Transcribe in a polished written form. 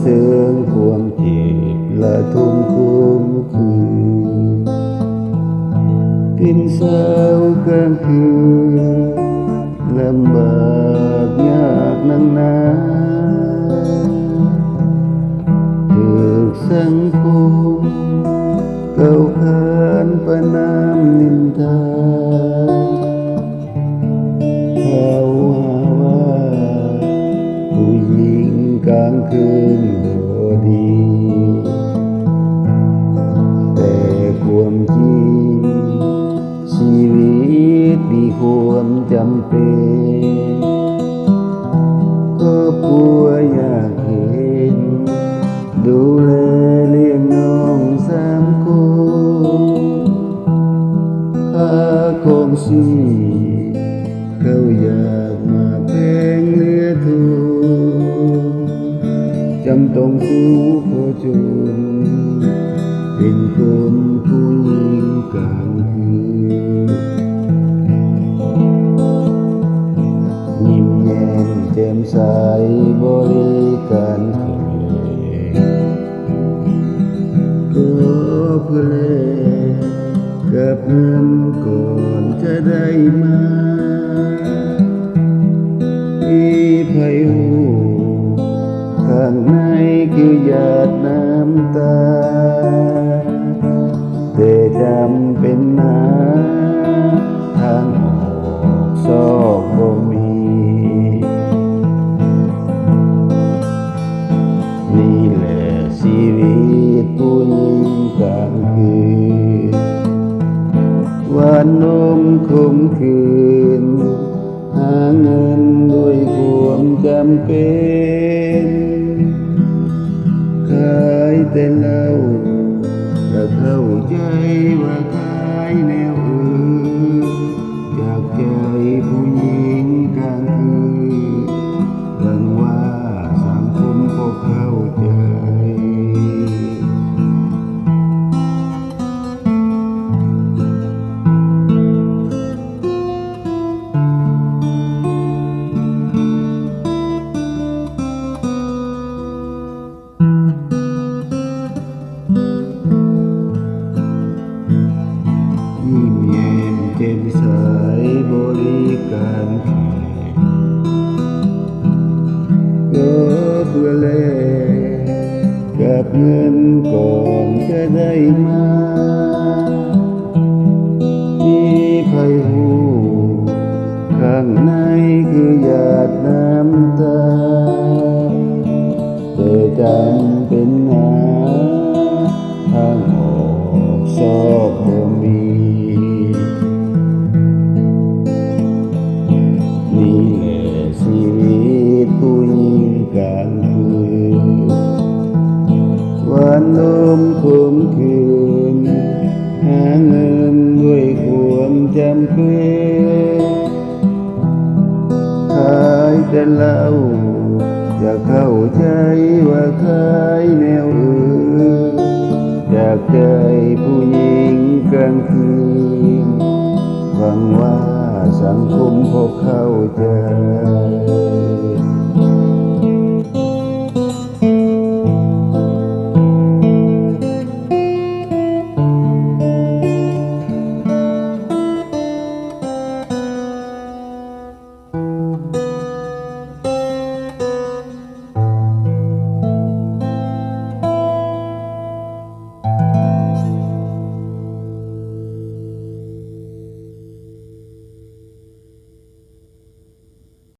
ชิงความเจ็บและทุกข์คุ้มคืนกินเช้ากลางคืนลำบากยากนักหนาถูกสังคมเก่าขานประนามนินทาเขาหาว่าผู้หญิงกลางคืนบ่ดีแต่ความจริงชีวิตมีความจำเป็นครอบครัวอยากเห็นดูแลเลี้ยงน้อง3 คนค่าของชีพเขาอยากมาแพงเหลือทุนจำต้องสู้เพราะจนเป็นคนผู้หญิงกลางคืนยิ้มแย้มแจ่มใสบริการแขกก็เพื่อแลกกับเงินก่อนจะได้มามีไผหูข้างในคือหยาดน้ำตาแต่จำเป็นนะทางออกซอกบ่มีนี่แหละชีวิตผู้หญิงกลางคืนหวานนมขมขืนหาเงินด้วยความจำเป็นขายแต่เหล้าแต่เข้าใจว่าขายแนวอื่นอยากใจผู้หญิงกลางคืนหวังว่าสังคมก็เข้าใจยิ้มแย้มแจ่มใสบริการแขกก็เพื่อแลกกับเงินก่อนจะได้มามีไผหูข้างในคือหยาดน้ำตาแต่จำเป็นนะทางออกซอกบ่มีนี่แหละชีวิตผู้หญิงกลางคืนหวานนมขมขืนหาเงินด้วยความจำเป็นขายแต่เหล้าอยากเข้าใจว่าขายแนวอื่นอยากใจผู้หญิงกลางคืนหวังว่าสังคมพบเข้าใจ